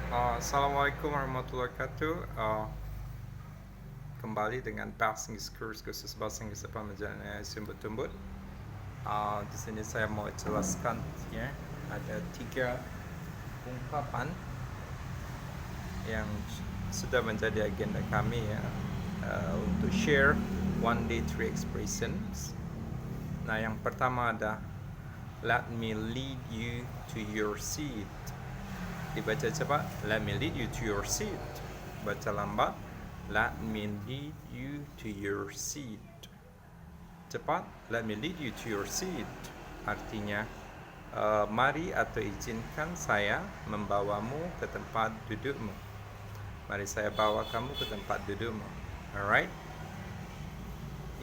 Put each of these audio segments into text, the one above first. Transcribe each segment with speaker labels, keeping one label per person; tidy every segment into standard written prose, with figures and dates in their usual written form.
Speaker 1: Assalamualaikum warahmatullahi wabarakatuh. Kembali dengan Bahasa Inggris khusus Bahasa Inggris menjalani sumber-tumbut. Di sini saya mau jelaskan ya, ada 3 ungkapan yang sudah menjadi agenda kami ya, untuk share one day 3 expressions. Nah, yang pertama ada let me lead you to your seat. Dibaca cepat, let me lead you to your seat. Baca lambat, let me lead you to your seat. Cepat, let me lead you to your seat. Artinya, mari atau izinkan saya membawamu ke tempat dudukmu. Mari saya bawa kamu ke tempat dudukmu. Alright?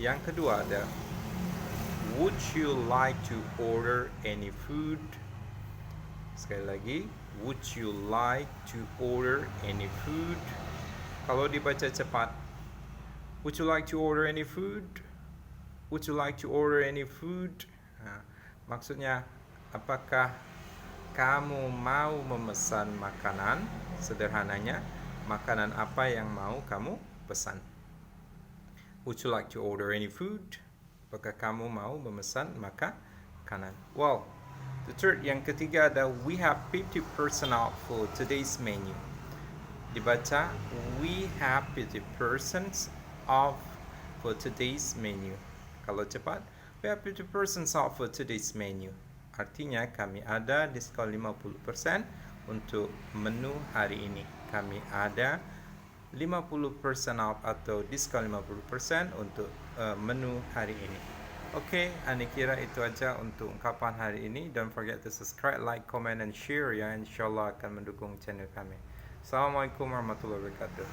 Speaker 1: Yang kedua ada, would you like to order any food? Sekali lagi, would you like to order any food? Kalau dibaca cepat, would you like to order any food? Would you like to order any food? Nah, maksudnya, apakah kamu mau memesan makanan? Sederhananya, makanan apa yang mau kamu pesan? Would you like to order any food? Apakah kamu mau memesan makanan? Well, the third, yang ketiga ada we have 50% off for today's menu. Dibaca, we have 50% off for today's menu. Kalau cepat, we have 50% off for today's menu. Artinya kami ada diskon 50% untuk menu hari ini. Kami ada 50% off atau diskon 50% untuk menu hari ini. Oke, Ani kira itu aja untuk ungkapan hari ini. Don't forget to subscribe, like, comment, and share ya. Insyaallah akan mendukung channel kami. Assalamualaikum warahmatullahi wabarakatuh.